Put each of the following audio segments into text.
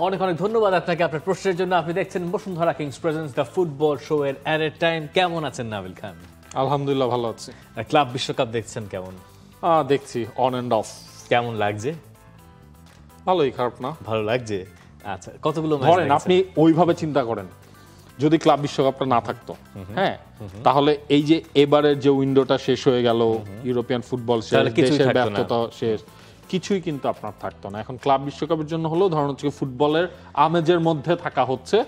অনেক অনেক ধন্যবাদ আপনাকে আপনার প্রশ্নের জন্য। আপনি দেখছেন Bashundhara Kings presents the football show এর এট এ টাইম। কেমন আছেন নাবিল খান? আলহামদুলিল্লাহ ভালো আছি। ক্লাব বিশ্বকাপ দেখছেন কেমন? দেখছি অন এন্ড অফ। কেমন লাগছে? ভালোই, খারাপ না। ভালো লাগছে। আচ্ছা, কতগুলো ম্যাচ ধরেন আপনি ওইভাবে চিন্তা করেন, যদি ক্লাব বিশ্বকাপটা না থাকতো, হ্যাঁ, তাহলে এই যে এবারের যে উইন্ডোটা শেষ হয়ে গেল, ইউরোপিয়ান ফুটবল শেষ, দেশের ব্যর্থতা শেষ, কিছুই কিন্তু আপনার থাকতো না। এখন ক্লাব বিশ্বকাপের জন্য হলো ধরুন হচ্ছে ফুটবলের আমেজের মধ্যে থাকা হচ্ছে।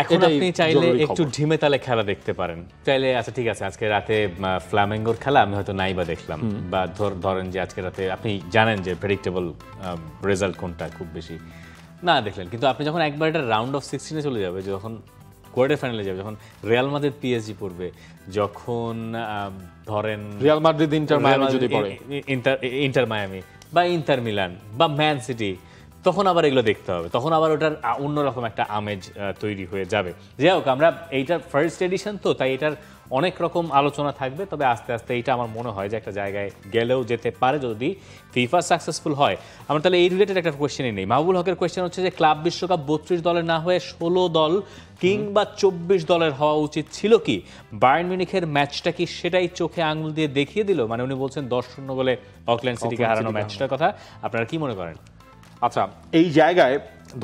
এখন আপনি চাইলে একটু ঢিমে তালে খেলা দেখতে পারেন, চাইলে আচ্ছা ঠিক আছে আজকে রাতে ফ্লামেঙ্গোর খেলা আমি হয়তো নাই বা দেখলাম, বা ধরেন যে আজকে রাতে আপনি জানেন যে প্রেডিক্টেবল রেজাল্ট কোনটা খুব বেশি না দেখলেন, কিন্তু আপনি যখন একবার এটা রাউন্ড অফ 16-এ চলে যাবে, যখন কোয়ার্টার ফাইনালে যাবে, যখন রিয়াল মাদ্রিদ পিএসজি পড়বে, যখন ধরেন রিয়াল মাদ্রিদ ইন্টার মায়ামি যদি পড়ে, ইন্টার মায়ামি বা ইন্টার মিলান বা ম্যান সিটি, তখন আবার এগুলো দেখতে হবে, তখন আবার ওটার অন্যরকম একটা আমেজ তৈরি হয়ে যাবে। যাই হোক, আমরা এইটার ফার্স্ট এডিশন তো, তাই এটার অনেক রকম আলোচনা থাকবে, তবে আস্তে আস্তে এইটা আমার মনে হয় যে একটা জায়গায় গেলেও যেতে পারে যদি ফিফা সাকসেসফুল হয়। আমরা তাহলে এই রিলেটেড একটা কোয়েশ্চেনই নেই। মাহবুল হকের কোয়েশ্চেন হচ্ছে যে ক্লাব বিশ্বকাপ 32 দলের না হয়ে 16 দল কিংবা 24 দলের হওয়া উচিত ছিল কি? বায়ার্ন মিউনিখের ম্যাচটা কি সেটাই চোখে আঙুল দিয়ে দেখিয়ে দিল? মানে উনি বলছেন 10-0 বলে অকল্যান্ড সিটিকে হারানো ম্যাচটার কথা। আপনারা কি মনে করেন? আচ্ছা, এই জায়গায়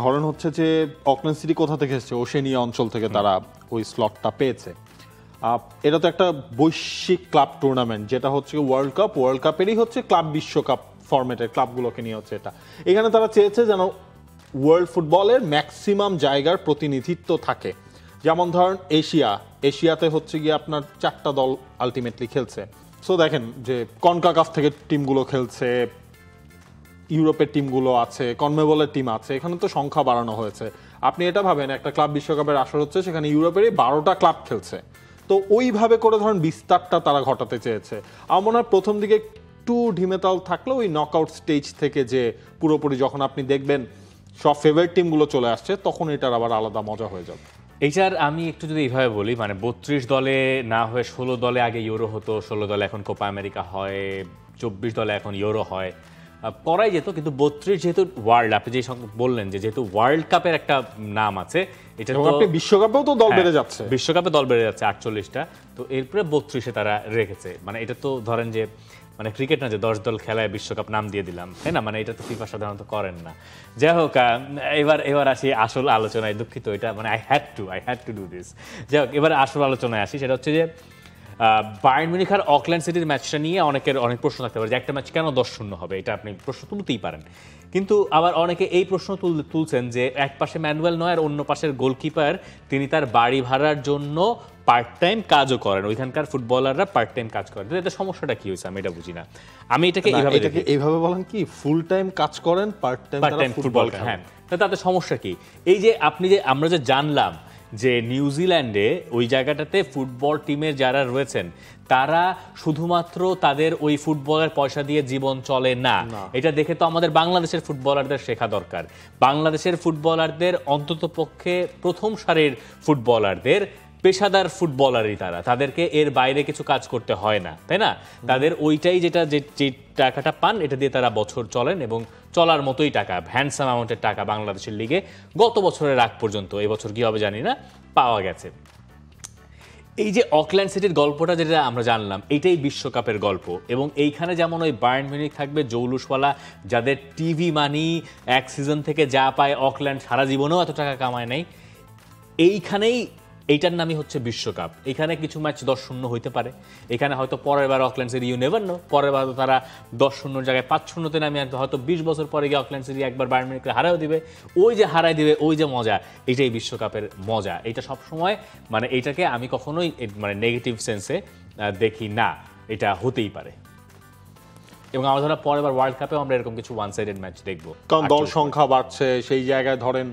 ধরেন হচ্ছে যে অকল্যান্ড সিটি কোথা থেকে এসেছে, ওশেনিয়া অঞ্চল থেকে তারা ওই স্লটটা পেয়েছে। এটা তো একটা বৈশ্বিক ক্লাব টুর্নামেন্ট, যেটা হচ্ছে ওয়ার্ল্ড কাপ, ওয়ার্ল্ড কাপেরই হচ্ছে ক্লাব বিশ্বকাপ ফরম্যাটের ক্লাবগুলোকে নিয়ে হচ্ছে এটা। এখানে তারা চেয়েছে যেন ওয়ার্ল্ড ফুটবলের ম্যাক্সিমাম জায়গার প্রতিনিধিত্ব থাকে। যেমন ধরেন এশিয়াতে হচ্ছে গিয়ে আপনার 4টা দল আলটিমেটলি খেলছে। সো দেখেন যে কনকাকাফ থেকে টিমগুলো খেলছে, ইউরোপের টিমগুলো আছে, কনমেবলের টিম আছে, এখানে তো সংখ্যা বাড়ানো হয়েছে। আপনি এটা ভাবেন একটা ক্লাব বিশ্বকাপের আসর হচ্ছে, সেখানে ইউরোপেরই 12টা ক্লাব খেলছে। তো ওইভাবে করে ধরেন বিস্তারটা তারা ঘটাতে চেয়েছে। আমার মনে হয় প্রথম দিকে একটু ঢিমেতাল থাকলেও ওই নকআউট স্টেজ থেকে যে পুরোপুরি যখন আপনি দেখবেন সব ফেভারিট টিমগুলো চলে আসছে, তখন এটার আবার আলাদা মজা হয়ে যাবে। এইটার আমি একটু যদি এইভাবে বলি, মানে 32 দলে না হয়ে 16 দলে আগে ইউরো হতো, 16 দলে এখন কোপা আমেরিকা হয়, 24 দলে এখন ইউরো হয়, করাই যেত। কিন্তু 32 যেহেতু ওয়ার্ল্ড, আপনি যে বললেন যে যেহেতু ওয়ার্ল্ড কাপের একটা নাম আছে, এটা তো আপনি বিশ্বকাপেও তো দল বেড়ে যাচ্ছে, বিশ্বকাপে দল বেড়ে যাচ্ছে 48টা, তো এরপরে 32-এ তারা রেখেছে। মানে এটা তো ধরেন যে মানে ক্রিকেট না যে 10 দল খেলায় বিশ্বকাপ নাম দিয়ে দিলাম, তাই না? মানে এটা তো ফিফা সাধারণত করেন না। যাই হোক, এবার আসি আসল আলোচনায়। দুঃখিত, এটা মানে I had to do this. যাই হোক, এবার আসল আলোচনায় আসি। সেটা হচ্ছে যে বায়ার্ন মিউনিখ আর অকল্যান্ড সিটির ম্যাচটা নিয়ে অনেকের অনেক প্রশ্ন থাকতে পারে যে একটা ম্যাচ কেন 10-0 হবে, এটা আপনি প্রশ্ন তুলতেই পারেন। কিন্তু আবার অনেকে এই প্রশ্ন তুলছেন যে এক পাশে ম্যানুয়েল নয় আর অন্য পাশের গোলকিপার, তিনি তার বাড়ি ভাড়ার জন্য পার্ট টাইম কাজও করেন, ওইখানকার ফুটবলাররা পার্ট টাইম কাজ করেন। এতে সমস্যাটা কি হয়েছে আমি এটা বুঝি না। আমি এটাকে এইভাবে বলেন কি, ফুল টাইম কাজ করেন, পার্ট টাইম ফুটবল খেলেন। হ্যাঁ, তাতে সমস্যা কি? এই যে আমরা যে জানলাম যে নিউজিল্যান্ডে ওই জায়গাটাতে ফুটবল টিমের যারা রয়েছেন তারা শুধুমাত্র তাদের ওই ফুটবলের পয়সা দিয়ে জীবন চলে না। এটা দেখে তো আমাদের বাংলাদেশের ফুটবলারদের শেখা দরকার। বাংলাদেশের ফুটবলারদের অন্ততপক্ষে প্রথম সারির ফুটবলারদের পেশাদার ফুটবলারই তারা, তাদেরকে এর বাইরে কিছু কাজ করতে হয় না, তাই না? তাদের ওইটাই যে টাকাটা পান, এটা দিয়ে তারা বছর চলেন এবং চলার মতোই টাকা, হ্যান্ডসাম অ্যামাউন্টের টাকা বাংলাদেশের লিগে গত বছরের আগ পর্যন্ত, এবছর কি হবে জানি না, পাওয়া গেছে। এই যে অকল্যান্ড সিটির গল্পটা যেটা আমরা জানলাম, এটাই বিশ্বকাপের গল্প। এবং এইখানে যেমন ওই বায়ার্ন মিউনিখ থাকবে জৌলুসওয়ালা, যাদের টিভি মানি এক সিজন থেকে যা পায় অকল্যান্ড সারা জীবনেও এত টাকা কামায় নাই। এইখানেই এইটার নামই হচ্ছে বিশ্বকাপ। এখানে কিছু ম্যাচ 10-0 হইতে পারে, এখানে হয়তো পরের বার Auckland City, you never know, পরের বার তারা 10-0 জায়গায় 5-0-তে নামে আসবে, হয়তো 20 বছর পরে গিয়ে অকল্যান্ড সিটি একবার বায়ার্ন মিউনিখকে হারাও দিবে। ওই যে হারাই দিবে, ওই যে মজা, এইটাই বিশ্বকাপের মজা। এটা সবসময় মানে এইটাকে আমি কখনোই মানে নেগেটিভ সেন্সে দেখি না, এটা হতেই পারে। এবং আমরা ধরা পরের বার ওয়ার্ল্ড কাপেও আমরা এরকম কিছু ওয়ান সাইডেড ম্যাচ দেখবো, কারণ দল সংখ্যা বাড়ছে। সেই জায়গায় ধরেন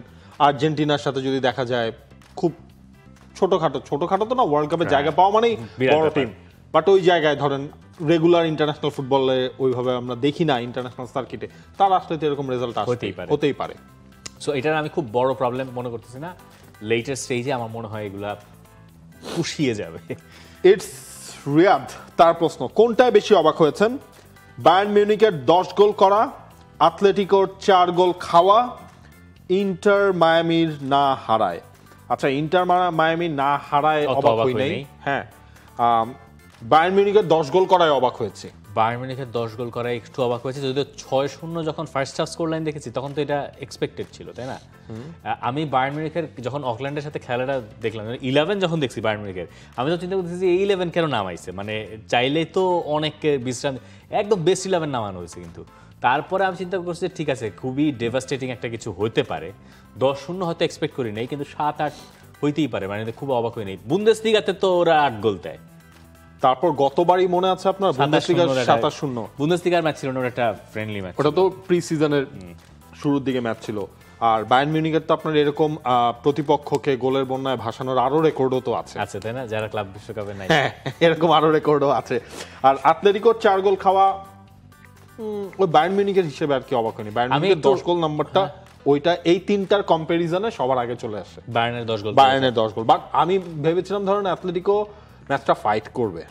আর্জেন্টিনার সাথে যদি দেখা যায়, খুব ছোটখাটো তো না, ওয়ার্ল্ড কাপে জায়গা পাওয়া মানেই বড় টিম, বাট ওই জায়গায় ধরেন রেগুলার ইন্টারন্যাশনাল ফুটবলে ওইভাবে আমরা দেখি না ইন্টারন্যাশনাল সার্কিটে, তার আসলে তো এরকম রেজাল্ট হতেই পারে। সো এটার আমি খুব বড় প্রবলেম মনে করতেছি না। লেটার স্টেজে আমার মনে হয় এগুলা পুষিয়ে যাবে। ইটস রিয়াদ, তার প্রশ্ন, কোনটায় বেশি অবাক হয়েছেন? বায়ার্ন মিউনিখের 10 গোল করা, আতলেটিকোর 4 গোল খাওয়া, ইন্টার মায়ামির না হারায়। আচ্ছা, ইন্টার মায়ামি না হারায় অত অবাক অবাক হই হই নাই। নাই। হ্যাঁ, বায়ার্ন মিউনিখের 10 গোল করায় অবাক হয়েছে। বায়ার্ন মিউনিখের 10 গোল করায় একটু অবাক হয়েছে, যদিও 6-0 যখন ফার্স্ট হাফ স্কোর লাইন দেখেছি তখন তো এটা এক্সপেক্টেড ছিল, তাই না? আমি বায়ার্ন মিউনিখের যখন অকল্যান্ডের সাথে খেলাটা দেখলাম, 11 যখন দেখছি বায়ার্ন মিউনিখের, আমি তো চিন্তা করতেছি যে এই 11 কেন নামাইছে, মানে চাইলেই তো অনেককে বিশ্রাম, একদম বেস্ট 11 নামানো হয়েছে। কিন্তু তারপরে আমি চিন্তা করছি ঠিক আছে, খুবই ডেভাস্টেটিং একটা কিছু হতে পারে, 10-0 হয়তো এক্সপেক্ট করি নাই, কিন্তু 7-8 হইতেই পারে, মানে খুব অবাক হই নাই। বুন্দেসলিগাতে তো ওরা 8 গোল দেয়। তারপর গতবারই মনে আছে আপনার বুন্দেসলিগার 7-0 বুন্দেসলিগার ম্যাচ ছিল না, একটা ফ্রেন্ডলি ম্যাচ, ওটা তো প্রি সিজনের শুরুর দিকে ম্যাচ ছিল। আর বায়ার্ন মিউনিখের তো আপনার এরকম প্রতিপক্ষকে গোলের বন্যায় ভাসানোর আরো রেকর্ডও তো আছে, তাই না, যারা ক্লাব বিশ্বকাপে নাই। হ্যাঁ, এরকম আরো রেকর্ডও আছে। আর আতলেটিকোর 4 গোল খাওয়া ওই বায়ার্ন মিউনিখের হিসেবে আর কি অবাক হয়নি। বায়ার্ন মিউনিখের 10 গোল নাম্বারটা ওইটা এই তিনটার কম্পারিজনে সবার আগে চলে আসে। বায়ার্নের 10 গোল, বায়ার্নের 10 গোল। বাট আমি ভেবেছিলাম ধরেন আতলেটিকো ম্যাচটা ফাইট করবে,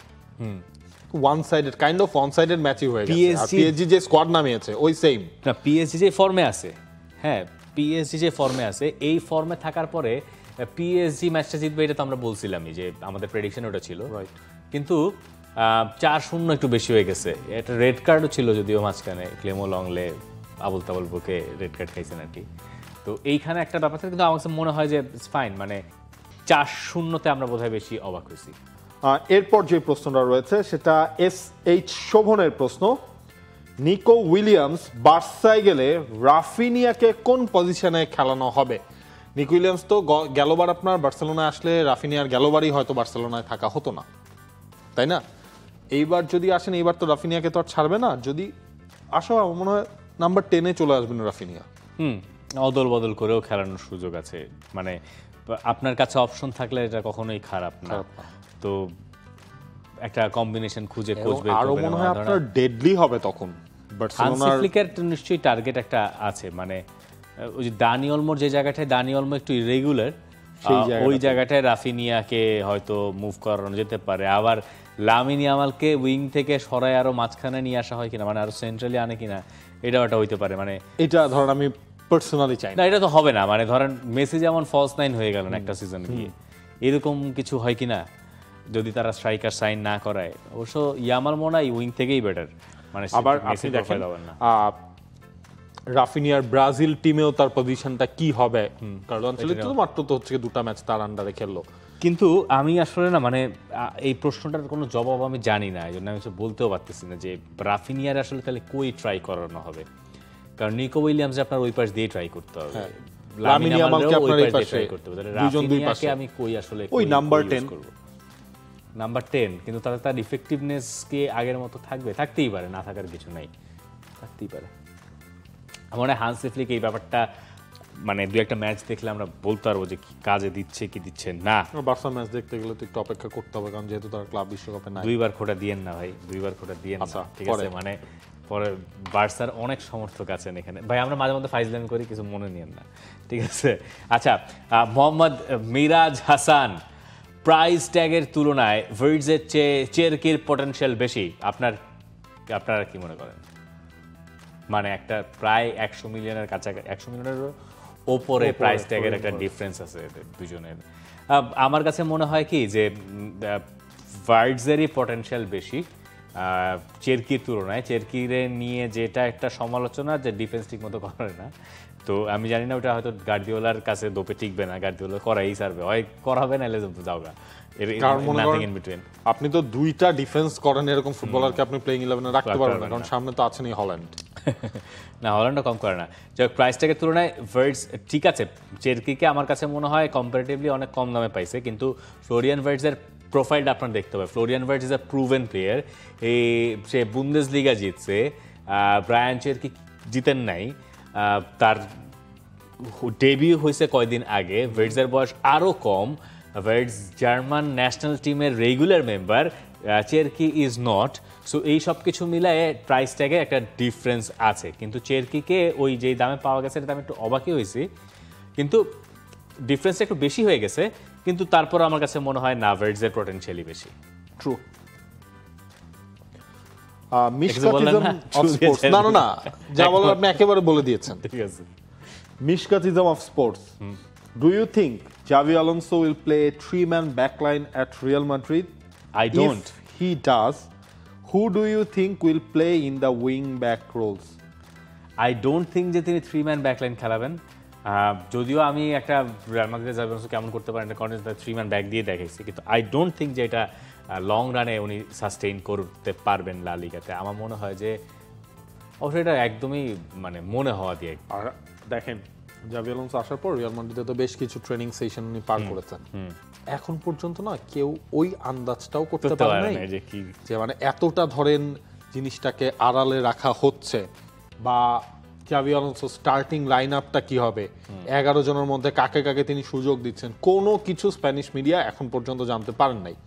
one sided kind of one sided ম্যাচই হয়ে গেছে। আর পিএসজি যে স্কোয়াড নামিয়েছে ওই সেম না, পিএসজি যে ফর্মে আছে, হ্যাঁ পিএসজি যে ফর্মে আছে, এই ফর্মে থাকার পরে পিএসজি ম্যাচটা জিতবে এটা তো আমরা বলছিলামই, যে আমাদের প্রেডিকশন ওটা ছিল, কিন্তু 4-0 একটু বেশি হয়ে গেছে। এটা রেড কার্ডও ছিল যদিও মাঝখানে, ক্লেমো লংলে আবুল তাবুল বুকে রেড কার্ড খাইছেন আর কি। তো এইখানে একটা ব্যাপার থাকে, কিন্তু আমার কাছে মনে হয় যে ফাইন, মানে 4-0-তে আমরা বোধহয় বেশি অবাক হয়েছি। এরপর যে প্রশ্নটা রয়েছে সেটা SH শোভনের প্রশ্ন। নিকো উইলিয়ামস বার্সায় গেলে রাফিনিয়াকে কোন পজিশনে খেলানো হবে? নিকো উইলিয়ামস তো গেলবার আপনার বার্সেলোনায় আসলে রাফিনিয়ার গেলবারই হয়তো বার্সেলোনায় থাকা হতো না, তাই না? এইবার যদি আসেন, এইবার তো রাফিনিয়াকে তো আর ছাড়বে না, যদি আসো আমার মনে হয় নাম্বার 10-এ চলে আসবেন রাফিনিয়া। অদল বদল করেও খেলানোর সুযোগ আছে, মানে আপনার কাছে অপশন থাকলে এটা কখনোই খারাপ না। তো একটা কম্বিনেশন খুঁজে কোচ বের করবেন। আরো মনে হয় আপনার ডেডলি হবে তখন বার্সেলোনার। হান্সি ফ্লিকের তো নিশ্চয়ই টার্গেট একটা আছে, মানে ওই যে দানি অলমোর যে জায়গাটায় দানি অলমো একটু ইরেগুলার, ওই জায়গাটায় রাফিনিয়াকে হয়তো মুভ করানো যেতে পারে। আবার লামিন ইয়ামালকে উইং থেকে সরায় আরো মাঝখানে নিয়ে আসা হয় কিনা, মানে আরো সেন্ট্রালি আনে কিনা, এটাও একটা হইতে পারে। মানে এটা ধরেন আমি পার্সোনালি চাই না, এটা তো হবে না, মানে ধরেন মেসি যেমন ফলস নাইন হয়ে গেলেন একটা সিজন গিয়ে, এরকম কিছু হয় কিনা যদি তারা স্ট্রাইকার সাইন না করায়। অবশ্য ইয়ামাল মনে হয় উইং থেকেই বেটার, মানে আবার আপনি দেখেন রাফিনিয়ার ব্রাজিল টিমেও তার পজিশনটা কি হবে, কারণ আঞ্চলিক তো মাত্র তো হচ্ছে দুটা ম্যাচ তার আন্ডারে খেললো। কিন্তু আমি আসলে না, মানে এই প্রশ্নটার কোনো জবাব আমি জানি না, এই জন্য আমি বলতেও পারতেছি না যে রাফিনিয়ার আসলে তাহলে কই ট্রাই করানো হবে, কারণ নিকো উইলিয়ামস আপনার ওই পাশ দিয়ে ট্রাই করতে হবে, লামিন ইয়ামালকে আপনার এই পাশে ট্রাই করতে হবে, দুজন দুই পাশে আমি কই আসলে ওই নাম্বার 10 করব, নাম্বার 10, কিন্তু তার ইফেক্টিভনেস কি আগের মতো থাকবে? থাকতেই পারে, না থাকার কিছু নাই, থাকতেই পারে। আমার মনে হয় হান্সি ফ্লিক এই ব্যাপারটা, মানে দু একটা ম্যাচ দেখলে আমরা বলতে পারবো যে কি কাজে দিচ্ছে কি দিচ্ছে না। বার্সা ম্যাচ দেখতে গেলে তো একটু অপেক্ষা করতে হবে, কারণ যেহেতু তারা ক্লাব বিশ্বকাপে নাই। দুইবার খোটা দিয়েন না ভাই, দুইবার খোটা দিয়েন না, ঠিক আছে? মানে পরে বার্সার অনেক সমর্থক আছেন এখানে ভাই, আমরা মাঝে মধ্যে ফাইজলামি করি, কিছু মনে নিয়েন না, ঠিক আছে? আচ্ছা, মোহাম্মদ মিরাজ হাসান, প্রাইস ট্যাগের তুলনায় ভার্টজের চেয়ে চেরকির পটেনশিয়াল বেশি, আপনারা কি মনে করেন? মানে একটা প্রায় 100 মিলিয়নের কাছাকাছি, 100 মিলিয়নেরও ওপরে প্রাইস ট্যাগের একটা ডিফারেন্স আছে এদের দুজনের। আমার কাছে মনে হয় কি যে ভার্টজেরই পটেনশিয়াল বেশি চেরকির তুলনায়। চেরকিরে নিয়ে যেটা একটা সমালোচনা যে ডিফেন্স ঠিক মতো করে না, তো আমি জানি না ওটা হয়তো গার্দিওলার কাছে দোপে টিকবে না, গার্দিওলা করাই সারবে, হয় করাবে না, এলে যাওগা। আপনি তো দুইটা ডিফেন্স করেন, এরকম ফুটবলারকে আপনি প্লেইং 11-এ রাখতে পারবেন না, কারণ সামনে তো আছেনই হল্যান্ড। না, হল্যান্ডও কম করে না। যাই হোক, প্রাইস ট্যাগের তুলনায় ভার্টজ ঠিক আছে, চেরকিকে আমার কাছে মনে হয় কম্পারেটিভলি অনেক কম দামে পাইছে, কিন্তু ফ্লোরিয়ান ভার্টজের প্রোফাইলটা আপনার দেখতে হবে। Florian Wirtz is a proven player, সে বুন্দেসলিগা জিতছে, ব্রায়ান চেরকি জিতেন নাই, তার ডেবিউ হয়েছে কয়দিন আগে, ভার্টজের বয়স আরও কম, ভার্টজ জার্মান ন্যাশনাল টিমের regular member, Cherki is not. So এই সব কিছু মিলায়ে প্রাইস ট্যাগে একটা ডিফারেন্স আছে, কিন্তু চেরকিকে ওই যেই দামে পাওয়া গেছে এটা আমি একটু অবাকই হয়েছি, কিন্তু ডিফারেন্সটা একটু বেশি হয়ে গেছে, কিন্তু তারপর আমার কাছে মনে হয় না, ভার্টজের পটেনশিয়ালি বেশি। ট্রু। মিশকাতিজম অফ স্পোর্টস, না না না, যা বলার আপনি একেবারে বলে দিয়েছেন। ঠিক আছে। Mishkatism of sports. Do you think Xavi Alonso will play a 3-man backline at Real Madrid? I don't. If he does, who do you think will play in the wing back roles? I don't think যে তিনি 3-man backline খেলাবেন। যদিও আমি একটা Real মাদ্রিদের Xavi Alonso কেমন করতে পারেন এটা কন্টেন্ট 3-man ব্যাক দিয়ে দেখাইছি, কিন্তু আই ডোন্ট থিঙ্ক যে এটা লং রানে উনি সাস্টেইন করতে পারবেন লা লিগাতে। আমার মনে হয় যে অবশ্যই এটা একদমই মানে মনে হওয়া দিয়ে। আর দেখেন জাভি আলোনসো আসার পর রিয়াল মাদ্রিদে তো বেশ কিছু ট্রেনিং সেশন উনি পার করেছেন, এখন পর্যন্ত না কেউ ওই আন্দাজটাও করতে পারে নাই যে মানে এতটা ধরেন জিনিসটাকে আড়ালে রাখা হচ্ছে, বা জাভি আলোনসো স্টার্টিং লাইন আপটা কি হবে, 11 জনের মধ্যে কাকে কাকে তিনি সুযোগ দিচ্ছেন, কোনো কিছু স্প্যানিশ মিডিয়া এখন পর্যন্ত জানতে পারেন নাই।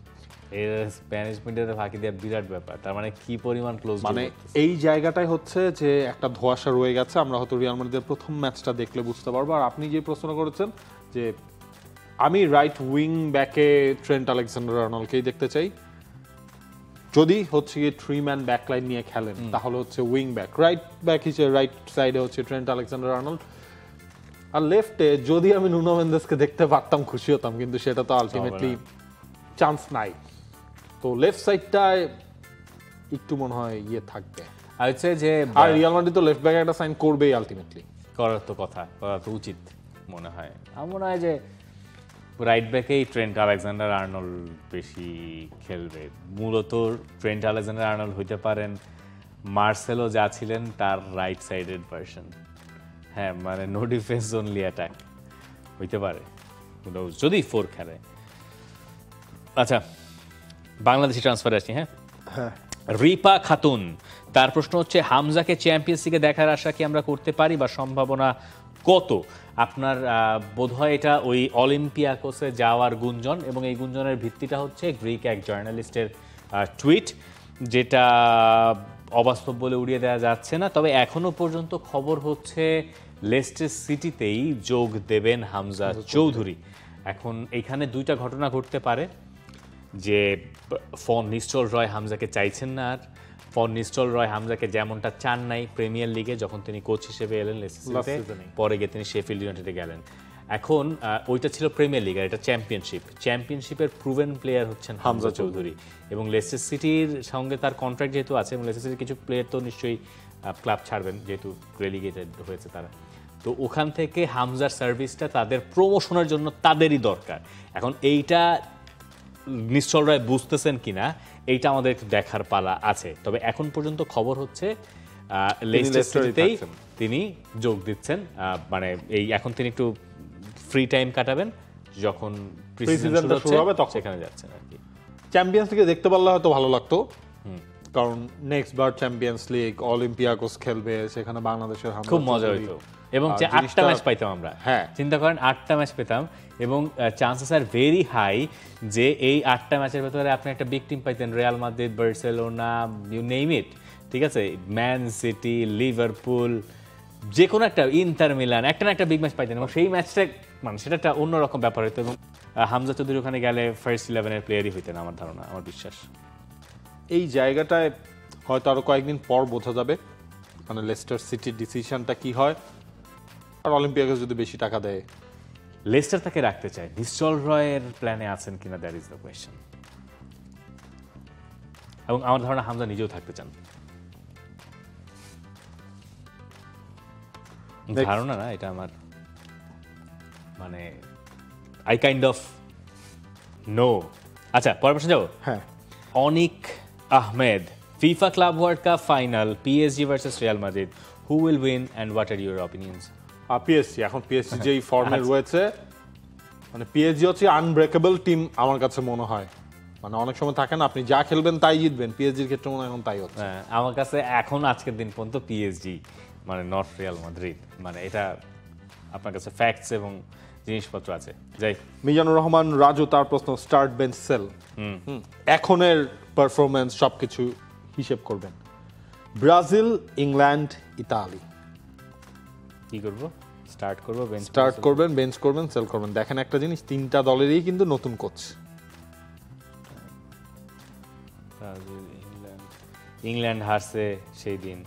স্প্যানিশ মিডিয়াতে ফাঁকি দেওয়া বিরাট ব্যাপার, তার মানে কি পরিমাণ ক্লোজ, মানে এই জায়গাটাই হচ্ছে যে একটা ধোঁয়াশা রয়ে গেছে। আমরা হয়তো রিয়াল মাদ্রিদের প্রথম ম্যাচটা দেখলে বুঝতে পারবো। আর আপনি যে প্রশ্ন করেছেন যে আমি রাইট উইং ব্যাকে ট্রেন্ট আলেকজান্ডার-আর্নল্ডকেই দেখতে চাই, যদি হচ্ছে গিয়ে 3-man ব্যাকলাইন নিয়ে খেলেন তাহলে হচ্ছে উইং ব্যাক, রাইট ব্যাক হিসেবে রাইট সাইডে হচ্ছে ট্রেন্ট আলেকজান্ডার-আর্নল্ড, আর লেফটে যদি আমি নুনো মেন্দেসকে দেখতে পারতাম খুশি হতাম, কিন্তু সেটা তো আলটিমেটলি চান্স নাই। তো লেফট সাইডটায় একটু মনে হয় ইয়ে থাকবে। আর রিয়াল মাদ্রিদ তো লেফট ব্যাক একটা সাইন করবেই আলটিমেটলি, করার তো কথা, করা তো উচিত মনে হয়। আমার মনে হয় যে রাইট ব্যাকেই ট্রেন্ট আলেকজান্ডার-আর্নল্ড বেশি খেলবে। মূলত ট্রেন্ট আলেকজান্ডার-আর্নল্ড হইতে পারেন মার্সেলো যা ছিলেন তার রাইট সাইডেড ভার্সন। হ্যাঁ, মানে নো ডিফেন্স অনলি অ্যাটাক হইতে পারে যদি 4 খেলে। আচ্ছা, বাংলাদেশি ট্রান্সফার আসছি। হ্যাঁ, রিপা খাতুন, তার প্রশ্ন হচ্ছে হামজাকে চ্যাম্পিয়ন্স লিগে দেখার আশা কি আমরা করতে পারি বা সম্ভাবনা কত? আপনার বোধহয় এটা ওই অলিম্পিয়াকোসে যাওয়ার গুঞ্জন, এবং এই গুঞ্জনের ভিত্তিটা হচ্ছে গ্রিক এক জার্নালিস্টের টুইট, যেটা অবাস্তব বলে উড়িয়ে দেওয়া যাচ্ছে না। তবে এখনো পর্যন্ত খবর হচ্ছে লেস্টার সিটিতেই যোগ দেবেন হামজা চৌধুরী। এখন এইখানে দুইটা ঘটনা ঘটতে পারে, যে ফন নিস্টলরয় হামজাকে চাইছেন না, আর ফন নিস্টলরয় হামজাকে যেমনটা চান নাই প্রিমিয়ার লিগে যখন তিনি কোচ হিসেবে এলেন লেস্টার সিটিতে, পরে গিয়ে তিনি শেফিল্ড ইউনাইটেডে গেলেন। এখন ওইটা ছিল প্রিমিয়ার লিগ, আর এটা চ্যাম্পিয়নশিপের প্রুভেন প্লেয়ার হচ্ছেন হামজা চৌধুরী, এবং লেস্টার সিটির সঙ্গে তার কন্ট্রাক্ট যেহেতু আছে, এবং লেস্টার সিটির কিছু প্লেয়ার তো নিশ্চয়ই ক্লাব ছাড়বেন যেহেতু রেলিগেটেড হয়েছে তারা, তো ওখান থেকে হামজার সার্ভিসটা তাদের প্রমোশনের জন্য তাদেরই দরকার। এখন এইটা নিশ্চল রায় বুঝতেছেন কিনা এইটা আমাদের একটু দেখার পালা আছে। তবে এখন পর্যন্ত খবর হচ্ছে লেস্টার সিটিতেই তিনি যোগ দিচ্ছেন, মানে এই এখন তিনি একটু ফ্রি টাইম কাটাবেন, যখন প্রি-সিজনটা শুরু হবে তখন সেখানে যাচ্ছেন আর কি। চ্যাম্পিয়ন্স লিগে দেখতে পারলে হয়তো ভালো লাগতো, কারণ নেক্সট বার চ্যাম্পিয়ন্স লিগ অলিম্পিয়াকোস খেলবে, সেখানে বাংলাদেশের খুব মজা হইতো, এবং 8টা ম্যাচ পাইতাম আমরা। হ্যাঁ, চিন্তা করেন 8টা ম্যাচ পেতাম, এবং চান্সেস আর ভেরি হাই যে এই 8টা ম্যাচের ভেতরে আপনি একটা বিগ টিম পাইতেন, Real Madrid, Barcelona, you name it, ঠিক আছে, ম্যান সিটি, লিভারপুল, যে কোনো একটা, ইন্টার মিলান, একটা না একটা বিগ ম্যাচ পাইতেন, এবং সেই ম্যাচটা মানে সেটা একটা অন্যরকম ব্যাপার হইতো। এবং হামজা চৌধুরী ওখানে গেলে ফার্স্ট 11-এর প্লেয়ারই হইতেন আমার ধারণা, আমার বিশ্বাস। এই জায়গাটায় হয়তো আরো কয়েকদিন পর বোঝা যাবে মানে লেস্টার সিটির ডিসিশনটা কি হয়, আর অলিম্পিয়াকোস যদি বেশি টাকা দেয়। লেস্টার তাকে রাখতে চায়, নিশ্চল রয়ের প্ল্যানে আছেন কিনা, দ্যাট ইজ দ্য কোয়েশ্চেন। এবং আমার ধারণা হামজা নিজেও থাকতে চান, ধারণা না, এটা আমার মানে আই কাইন্ড অফ নো। আচ্ছা, পরের প্রশ্ন যাবো। হ্যাঁ, Anik Ahmed, FIFA club world cup final PSG versus Real Madrid, who will win and what are your opinions? PSG. এখন পিএসজি যেই ফর্মে রয়েছে, মানে পিএসজি হচ্ছে আনব্রেকেবল টিম আমার কাছে মনে হয়। মানে অনেক সময় থাকে না, আপনি যা খেলবেন তাই জিতবেন, পিএসজির ক্ষেত্রে মনে হয় এখন তাই হচ্ছে। আমার কাছে এখন আজকের দিন পর্যন্ত পিএসজি মানে নট রিয়াল মাদ্রিদ, মানে এটা আপনার কাছে ফ্যাক্টস এবং জিনিসপত্র আছে। যাই, মিজানুর রহমান রাজু, তার প্রশ্ন স্টার্ট বেঞ্চ সেল, এখনের পারফরমেন্স সবকিছু হিসেব করবেন, ব্রাজিল, ইংল্যান্ড, ইতালি, কি করবো? স্টার্ট করবো, স্টার্ট করবেন, বেঞ্চ করবেন, সেল করবেন। দেখেন একটা জিনিস, 3টা দলেরই কিন্তু নতুন কোচ। ইংল্যান্ড হারছে সেই দিন,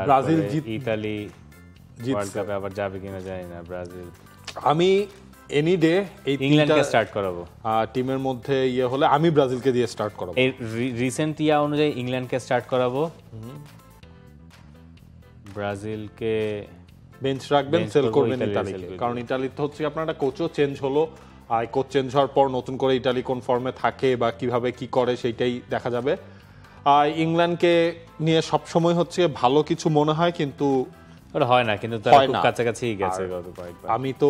ব্রাজিল ইতালি ওয়ার্ল্ড কাপে আবার যাবে কিনা জানি না ব্রাজিল। আমি এনি ডে এই ইংল্যান্ডকে স্টার্ট করাবো টিমের মধ্যে ইয়ে হলে আমি ব্রাজিলকে দিয়ে স্টার্ট করাবো। এই রিসেন্ট ইয়া অনুযায়ী ইংল্যান্ডকে স্টার্ট করাবো, ব্রাজিলকে বেঞ্চ রাখবেন, সেল করবো, করবেন ইতালি ইতালিকে। sell করবো। কারণ ইতালিতে হচ্ছে আপনার একটা কোচও চেঞ্জ হলো, আর কোচ চেঞ্জ হওয়ার পর নতুন করে ইতালি কোন ফর্মে থাকে বা কিভাবে কি করে সেইটাই দেখা যাবে। আর ইংল্যান্ডকে নিয়ে সবসময় হচ্ছে ভালো কিছু মনে হয়, কিন্তু ওটা হয় না, কিন্তু তারা হয় খুব না। কাছাকাছি গেছে গত কয়েকবার। আমি তো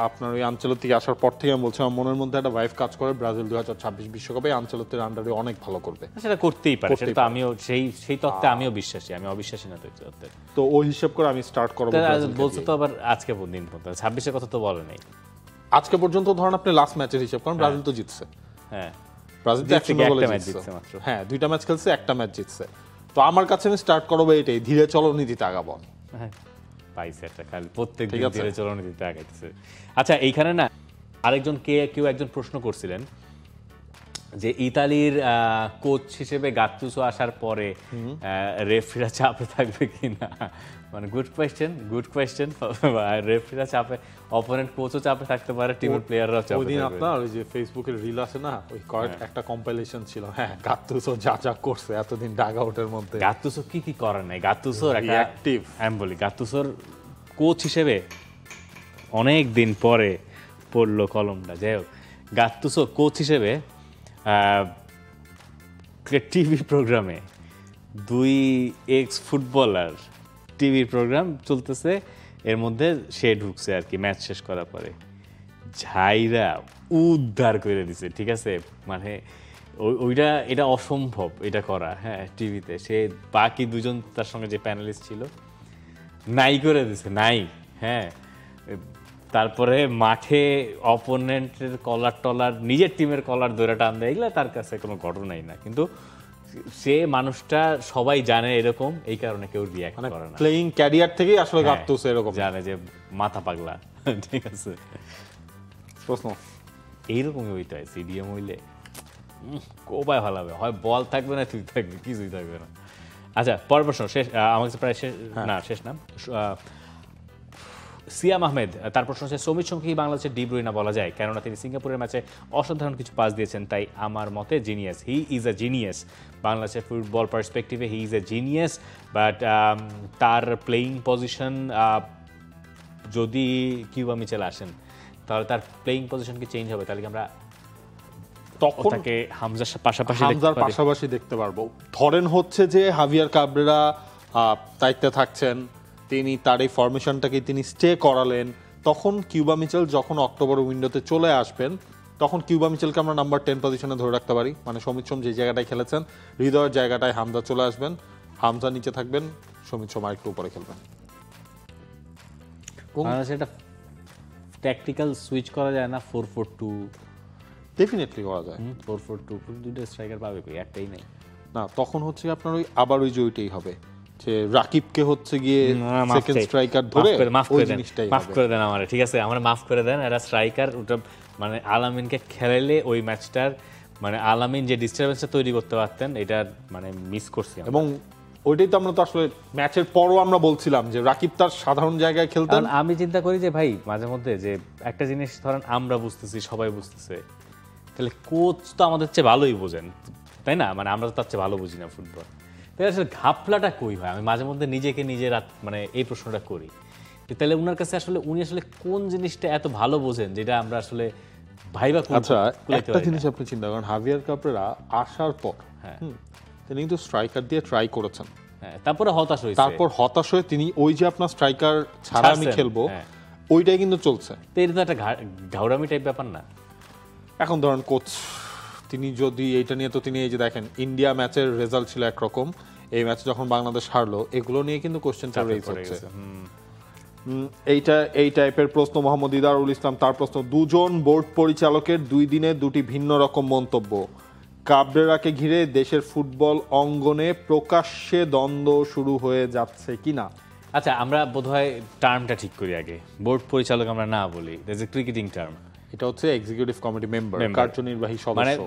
আপনার ওই আঞ্চলতি আসার পর থেকে আমি বলছি আমার মনের মধ্যে একটা ভাইব কাজ করে ব্রাজিল 2026 বিশ্বকাপে আঞ্চলতির আন্ডারে অনেক ভালো করবে। সেটা করতেই পারে, করতেই সেটা তো আমিও সেই তত্ত্বে আমিও বিশ্বাসী, আমি অবিশ্বাসী না তো এই তত্ত্বে। তো ওই হিসাব করে আমি স্টার্ট করবো ব্রাজিলকে বলছে দিয়ে। তো আবার আজকে দিন পর্যন্ত 26-এর কথা তো বলে নাই। আজকে পর্যন্ত ধরেন আপনি লাস্ট ম্যাচের হিসাব করেন, ব্রাজিল তো জিতছে। হ্যাঁ, ব্রাজিল তো জিতছে কি? 1-0 গোলে একটা ম্যাচ জিতছে। জিতছে মাত্র। হ্যাঁ, 2টা ম্যাচ খেলছে, একটা ম্যাচ জিতছে। তো আমার কাছে আমি স্টার্ট করবো এটাই, ধীরে চলো নীতিতে আগাবো। হ্যাঁ, পাইছে একটা খালি প্রত্যেক ঠিক দিন আছে। ধীরে চলনে দিতে আগাইতেছে। আচ্ছা, এইখানে না আরেকজন কেউ একজন প্রশ্ন করছিলেন যে ইতালির কোচ হিসেবে গাত্তুসো আসার পরে রেফরিরা চাপে থাকবে কিনা। মানে গুড কোয়েশ্চেন। রেফরিরা চাপে, অপোনেন্ট কোচও চাপে থাকতে পারে, টিমের প্লেয়াররাও চাপে ওই দিন থাকবে। আপনার ওই যে ফেসবুকের রিল আছে না, ওই একটা কম্পাইলেশন ছিল, হ্যাঁ গাত্তুসো যা যা করছে এতদিন ডাগ আউটের মধ্যে। গাত্তুসো কি করার নাই, গাত্তুসোর একটা Reactive। আমি বলি গাত্তুসোর কোচ হিসেবে অনেক দিন পরে পড়লো কলমটা। যাই হোক, গাত্তুসো কোচ হিসেবে টিভি প্রোগ্রামে 2 এক্স ফুটবলার টিভি প্রোগ্রাম চলতেছে, এর মধ্যে সে ঢুকছে আর কি ম্যাচ শেষ করার পরে, ঝাইরা উদ্ধার করে দিছে। ঠিক আছে, মানে এটা অসম্ভব এটা করা, হ্যাঁ টিভিতে। সে বাকি দুজন তার সঙ্গে যে প্যানেলিস্ট ছিল নাই করে দিছে, নাই। হ্যাঁ, তারপরে মাঠে অপোনেন্টের কলার টলার, নিজের টিমের কলার ধরে টান দেয়, এগুলো তার কাছে কোনো ঘটনাই না। কিন্তু সে মানুষটা সবাই জানে এরকম, এই কারণে কেউ রিয়াক্ট করে না। প্লেইং ক্যারিয়ার থেকেই আসলে হ্যাঁ, গাত্তুসো এরকম জানে যে মাথা পাগলা। ঠিক আছে, প্রশ্ন। এইরকমই হইতে হয় সিডিএম হইলে। কোপায় ভালো হবে, হয় বল থাকবে না তুই থাকবে, কিছুই থাকবে না। আচ্ছা, পরের প্রশ্ন শেষ, আমার কাছে প্রায় শেষ না, শেষ না। সিয়াম আহমেদ, তার প্রশ্ন হচ্ছে সৌমিত সোমকে কি বাংলাদেশের ডি ব্রুইনা বলা যায়? কেননা তিনি সিঙ্গাপুরের ম্যাচে অসাধারণ কিছু পাস দিয়েছেন, তাই আমার মতে genius. He is a genius. বাংলাদেশের ফুটবল পার্সপেক্টিভে he is a genius, but তার প্লেয়িং পজিশন, যদি কিউবা মিচেল আসেন তাহলে তার প্লেয়িং পজিশন কি চেঞ্জ হবে? তাহলে কি আমরা তখন তাকে হামজার পাশাপাশি হামজার দেখতে পারি? পাশাপাশি দেখতে পারবো। ধরেন হচ্ছে যে হাভিয়ার কাবরেরা দায়িত্বে থাকছেন, তিনি তার এই ফরমেশনটাকে তিনি স্টে করালেন, তখন কিউবা মিচেল যখন অক্টোবর উইন্ডোতে চলে আসবেন, তখন কিউবা মিচেলকে আমরা নাম্বার 10 পজিশনে ধরে রাখতে পারি। মানে সমিত সোম যে জায়গাটায় খেলেছেন, হৃদয়ের জায়গাটায় হামজা চলে আসবেন, হামজা নিচে থাকবেন, সমিত সোম আরেকটু উপরে খেলবেন। বাংলাদেশে একটা ট্যাকটিক্যাল সুইচ করা যায় না? 4-4-2, ডেফিনেটলি করা যায়। 4-4-2, দুটো স্ট্রাইকার পাবে কই? একটাই নাই। না, তখন হচ্ছে আপনার ওই আবার ওই যে ওইটাই হবে যে রাকিবকে হচ্ছে গিয়ে সেকেন্ড স্ট্রাইকার ধরে ওই জিনিসটাই মাফ করে দেন আমারে, ঠিক আছে, আমার মাফ করে দেন। এরা স্ট্রাইকার, ওটা মানে আলামিনকে খেলাইলে ওই ম্যাচটার মানে আলামিন যে ডিস্টারবেন্সটা তৈরি করতে পারতেন, এটা মানে মিস করছি আমরা। এবং ওইটাই তো আমরা তো আসলে ম্যাচের পরও আমরা বলছিলাম যে রাকিব তার সাধারণ জায়গায় খেলতেন। কারণ আমি চিন্তা করি যে ভাই মাঝে মধ্যে যে একটা জিনিস ধরেন আমরা বুঝতেছি, সবাই বুঝতেছে, তাহলে কোচ তো আমাদের চেয়ে ভালোই বোঝেন, তাই না? মানে আমরা তো তার চেয়ে ভালো বুঝি না ফুটবল, তাহলে আসলে ঘাপলাটা কই হয়? আমি মাঝে মধ্যে নিজেকে মানে এই প্রশ্নটা করি, তাহলে উনার কাছে আসলে উনি আসলে কোন জিনিসটা এত ভালো বোঝেন যেটা আমরা আসলে ভাইবা কোন। আচ্ছা, একটা জিনিস আপনি চিন্তা করেন, হাভিয়ার কাবরেরা আসার পর তিনি কিন্তু স্ট্রাইকার দিয়ে ট্রাই করেছেন, হ্যাঁ, তারপরে হতাশ হয়েছে, তারপর হতাশ হয়ে তিনি ওই যে আপনার স্ট্রাইকার ছাড়া আমি ছাড়ছেন, খেলবো, হ্যাঁ। ওইটাই কিন্তু চলছে। তো এটা তো একটা ঘাউরামি টাইপ ব্যাপার না? এখন ধরেন কোচ তিনি যদি এইটা নিয়ে, তো তিনি এই যে দেখেন ইন্ডিয়া ম্যাচের রেজাল্ট ছিল একরকম, এই ম্যাচ যখন বাংলাদেশ হারলো, এগুলো নিয়ে কিন্তু কোশ্চেনটা রেজ হচ্ছে। এই টাইপের প্রশ্ন মোহাম্মদ ইদারুল ইসলাম, তার প্রশ্ন, দুজন বোর্ড পরিচালকের 2 দিনে 2টি ভিন্ন রকম মন্তব্য, কাবরেরাকে ঘিরে দেশের ফুটবল অঙ্গনে প্রকাশ্যে দ্বন্দ্ব শুরু হয়ে যাচ্ছে কিনা? আচ্ছা, আমরা বোধহয় টার্মটা ঠিক করি আগে, বোর্ড পরিচালক আমরা না বলি, দ্যাটস এ ক্রিকেটিং টার্ম। এটা হচ্ছে এক্সিকিউটিভ কমিটি মেম্বার, কার্যনির্বাহী মানে সদস্য।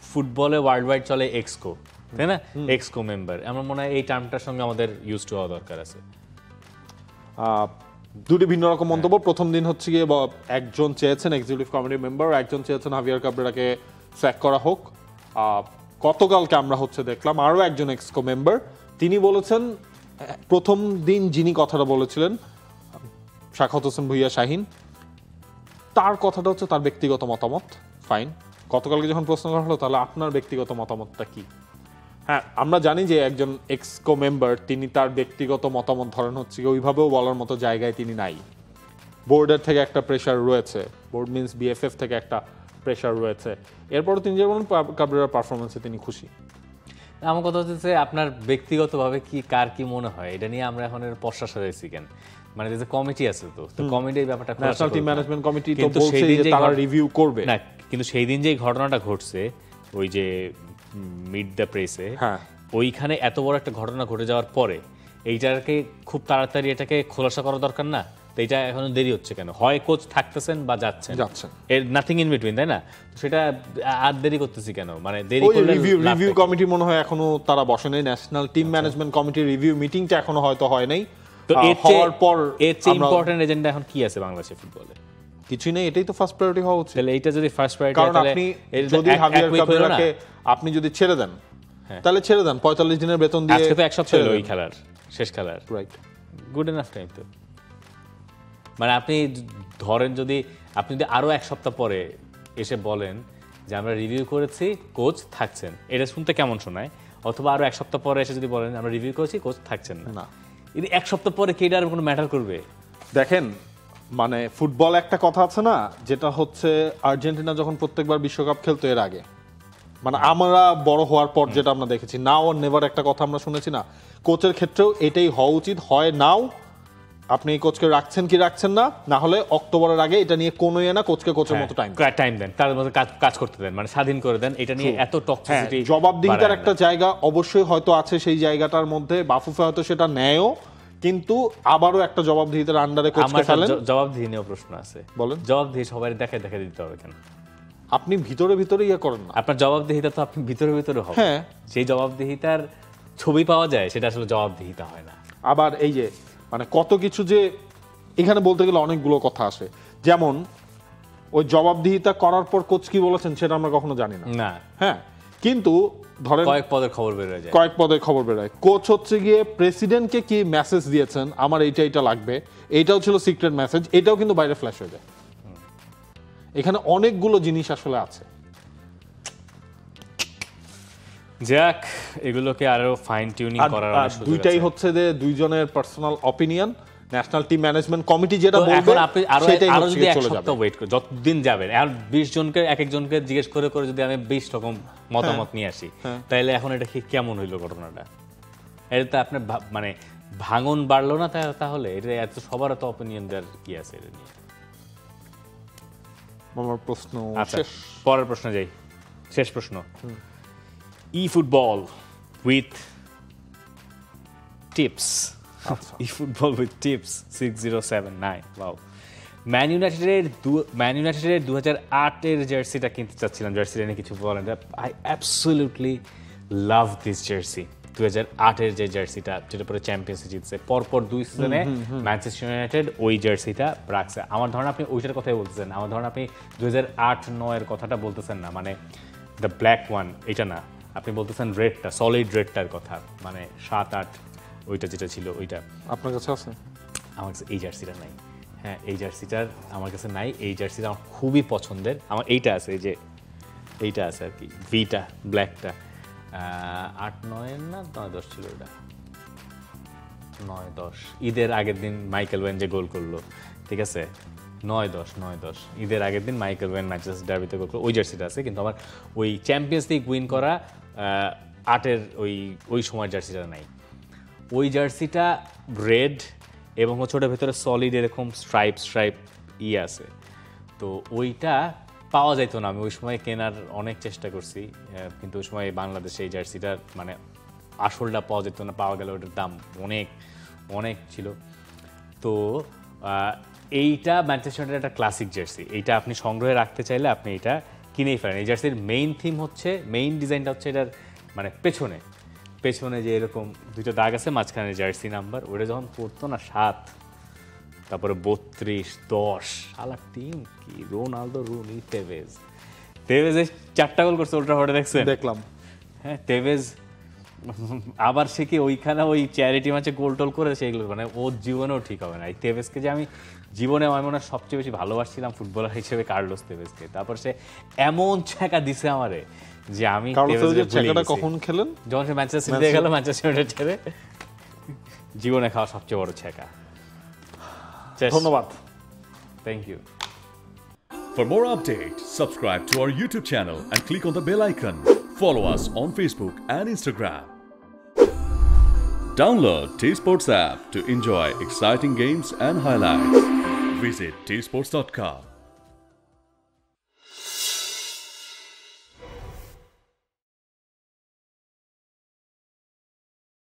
ফুটবলে ওয়ার্ল্ড ওয়াইড চলে এক্সকো, তাই না? এক্সকো মেম্বার, আমার মনে হয় এই টার্মটার সঙ্গে আমাদের ইউজ টু হওয়া দরকার আছে। দুটি ভিন্ন রকম মন্তব্য। প্রথম দিন হচ্ছে গিয়ে একজন চেয়েছেন এক্সিকিউটিভ কমিটি মেম্বার, একজন চেয়েছেন হাভিয়ার কাবরেরাকে স্যাক করা হোক। গতকালকে আমরা হচ্ছে দেখলাম আরও একজন এক্সকো মেম্বার, তিনি বলেছেন প্রথম দিন যিনি কথাটা বলেছিলেন শাখাওয়াত হোসেন ভূঁইয়া শাহীন, তার কথাটা হচ্ছে তার ব্যক্তিগত মতামত, ফাইন। গতকালকে যখন প্রশ্ন করা হলো তাহলে আপনার ব্যক্তিগত মতামতটা কি? হ্যাঁ, আমরা জানি যে একজন এক্সকো মেম্বার তিনি তার ব্যক্তিগত মতামত ধরেন হচ্ছে ওইভাবেও বলার মতো জায়গায় তিনি নাই। বোর্ডের থেকে একটা প্রেশার রয়েছে, বোর্ড মিনস বিএফএফ থেকে একটা প্রেশার রয়েছে। এরপরও তিনি যে বলেন কাবরেরার পারফরমেন্সে তিনি খুশি। আমার কথা হচ্ছে আপনার ব্যক্তিগতভাবে কি কার কি মনে হয় এটা নিয়ে আমরা এখন প্রশ্বাস হয়েছি কেন? মানে যে কমিটি আছে তো কমিটির ব্যাপারটা ন্যাশনাল টিম ম্যানেজমেন্ট কমিটি তো বলছে যে তারা রিভিউ করবে না, কিন্তু সেই দিন যে ঘটনাটা ঘটছে ওই যে মিট দ্য প্রেসে, ওইখানে এত বড় একটা ঘটনা ঘটে যাওয়ার পরে এইটাকে খুব তাড়াতাড়ি এটাকে খোলাসা করা দরকার না? তো এটা এখনো দেরি হচ্ছে কেন? হয় কোচ থাকতেছেন বা যাচ্ছেন, এর নাথিং ইন বিটুইন, তাই না? সেটা আর দেরি করতেছি কেন? মানে দেরি করলে রিভিউ কমিটি মনে হয় এখনো তারা বসে নাই, ন্যাশনাল টিম ম্যানেজমেন্ট কমিটির রিভিউ মিটিংটা এখনো হয়তো হয় নাই। তো হওয়ার পর এর চেয়ে ইম্পর্টেন্ট এজেন্ডা এখন কি আছে বাংলাদেশের ফুটবলে? কিছুই নেই, এটাই তো ফার্স্ট প্রায়োরিটি হওয়া উচিত। তাহলে এইটা যদি ফার্স্ট প্রায়োরিটি, কারণ আপনি যদি হাভিয়ার কাবরেরাকে আপনি যদি ছেড়ে দেন তাহলে ছেড়ে দেন 45 দিনের বেতন দিয়ে। আজকে তো এক সপ্তাহ হলো ওই খেলার, শেষ খেলার, রাইট, গুড এনাফ টাইম তো। মানে আপনি ধরেন যদি আপনি যদি আরো এক সপ্তাহ পরে এসে বলেন যে আমরা রিভিউ করেছি কোচ থাকছেন, এটা শুনতে কেমন শোনায়? অথবা আরো এক সপ্তাহ পরে এসে যদি বলেন আমরা রিভিউ করেছি কোচ থাকছেন না, যদি এক সপ্তাহ পরে কি এটা আর কোনো ম্যাটার করবে? দেখেন, মানে ফুটবল একটা কথা আছে না, যেটা হচ্ছে আর্জেন্টিনা যখন প্রত্যেকবার বিশ্বকাপ খেলতো এর আগে, মানে আমরা বড় হওয়ার পর যেটা আমরা দেখেছি, নাও আর নেভার একটা কথা আমরা শুনেছি না, কোচের ক্ষেত্রেও এটাই হওয়া উচিত। হয় নাও আপনি এই কোচকে রাখছেন কি রাখছেন না, না হলে অক্টোবরের আগে এটা নিয়ে কোনো না, কোচকে কোচের মতো টাইম দেন, তার মধ্যে কাজ করতে দেন, মানে স্বাধীন করে দেন। এটা নিয়ে এত টক্সিসিটি, জবাবদিহিতার একটা জায়গা অবশ্যই হয়তো আছে, সেই জায়গাটার মধ্যে বাফুফে হয়তো সেটা নেয়ও, কিন্তু আবারও একটা জবাবদিহিতার আন্ডারে কোচকে ফেলেন। জবাবদিহি নিয়ে প্রশ্ন আছে, বলেন। জবাবদিহি সবাই দেখা দিতে হবে কেন? আপনি ভিতরে ইয়ে করেন না, আপনার জবাবদিহিতা তো আপনি ভিতরে হবে। হ্যাঁ, সেই জবাবদিহিতার ছবি পাওয়া যায়, সেটা আসলে জবাবদিহিতা হয় না। আবার এই যে মানে কত কিছু যে এখানে বলতে গেলে অনেকগুলো কথা আসে, যেমন ওই জবাবদিহিতা করার পর কোচ কি বলেছেন সেটা আমরা কখনো জানি না। হ্যাঁ, কিন্তু ধরেন কয়েক পদের খবর বেরোয়, কোচ হচ্ছে গিয়ে প্রেসিডেন্টকে কি মেসেজ দিয়েছেন আমার এইটা লাগবে, এইটাও ছিল সিক্রেট মেসেজ, এটাও কিন্তু বাইরে ফ্ল্যাশ হয়ে যায়। এখানে অনেকগুলো জিনিস আসলে আছে। যাক, এগুলোকে আরো ফাইন টিউনিং করার অনেক সুযোগ আছে। দুইটাই হচ্ছে যে দুইজনের personal opinion, national team management committee যেটা বলবে এখন আপনি আরো যদি এক সপ্তাহ ওয়েট করে যতদিন যাবেন, আর 20 জনকে এক একজনকে জিজ্ঞেস করে যদি আমি 20 রকম মতামত নিয়ে আসি, তাহলে এখন এটা কি কেমন হইলো ঘটনাটা? এটা তো আপনার মানে ভাঙন বাড়লো না? তাহলে এটা এত সবার তো অপিনিয়ন দেওয়ার কি আছে এটা নিয়ে? আমার প্রশ্ন শেষ, পরের প্রশ্ন যাই, শেষ প্রশ্ন। E football with tips, eFootball with tips 6079, wow. Man ইউনাইটেডের 2008 এর জার্সিটা কিনতে চাচ্ছিলাম, জার্সিটা নিয়ে কিছু বলেন। I absolutely love this jersey. 2008 এর যে জার্সিটা, যেটা পরে চ্যাম্পিয়ন্স জিতছে পরপর 2 সিজনে, ম্যানচেস্টার ইউনাইটেড ওই জার্সিটা রাখছে। আমার ধারণা আপনি ওইটার কথাই বলতেছেন, আমার ধারণা আপনি 2008-9 এর কথাটা বলতেছেন না, মানে দ্য ব্ল্যাক ওয়ান, এটা না, আপনি বলতেছেন রেডটা, সলিড রেডটার কথা, মানে 7-8 ওইটা যেটা ছিল ওইটা। আপনার কাছে আছে? আমার কাছে এই জার্সিটা নাই। হ্যাঁ, এই জার্সিটার আমার কাছে নাই। এই জার্সিটা আমার খুবই পছন্দের। আমার এইটা আছে, এই যে এইটা আছে আর কি, ভিটা ব্ল্যাকটা। 8-9 না 9-10 ছিল ওটা, 9-10 ঈদের আগের দিন মাইকেল ওয়েন যে গোল করলো, ঠিক আছে, 9-10 ঈদের আগের দিন মাইকেল ওয়েন ম্যানচেস্টার ডার্বিতে গোল করলো, ওই জার্সিটা আছে। কিন্তু আমার ওই চ্যাম্পিয়ন্স লিগ উইন করা 8-এর ওই সময়ের জার্সিটা নাই। ওই জার্সিটা রেড এবং হচ্ছে ওটার ভেতরে সলিড এরকম স্ট্রাইপ আছে, তো ওইটা পাওয়া যাইতো না। আমি ওই সময় কেনার অনেক চেষ্টা করছি, কিন্তু ওই সময় বাংলাদেশে এই জার্সিটার মানে আসলটা পাওয়া যেত না, পাওয়া গেলে ওটার দাম অনেক ছিল। তো এইটা ম্যানচেস্টার ইউনাইটেডের একটা ক্লাসিক জার্সি, এইটা আপনি সংগ্রহে রাখতে চাইলে আপনি এটা কিনেই ফেলেন। এই জার্সির মেইন থিম হচ্ছে, মেইন ডিজাইনটা হচ্ছে এটার মানে পেছনে যে এরকম দুইটা দাগ আছে, মাঝখানে জার্সি নাম্বার, ওটা যখন পড়তো না 7, তারপরে 32-10 শালা টিম কি রোনালদো, রুনি, তেভেজ। তেভেজের 4টা গোল করছে ওল্ড দেখছেন? দেখলাম। হ্যাঁ তেভেজ আবার সে কি ওইখানে ওই চ্যারিটি ম্যাচে গোল টোল করে সেগুলো মানে ওর জীবনেও ঠিক হবে না। এই তেভেজকে যে আমি জীবনে আমার মনে হয় সবচেয়ে বেশি ভালোবাসছিলাম ফুটবলার হিসেবে কার্লোস তেভেজকে। তারপর সে এমন ছ্যাঁকা দিছে আমারে যে আমি কখন খেলেন? যখন সে ম্যানচেস্টার সিটিতে গেল, ম্যানচেস্টার ইউনাইটেড ছেড়ে, জীবনে খাওয়া সবচেয়ে বড় ছ্যাঁকা। ধন্যবাদ। Thank you. For more updates, subscribe to our YouTube channel and click on the bell icon. Follow us on Facebook and Instagram. Download T-Sports app to enjoy exciting games and highlights. Visit tsports.com.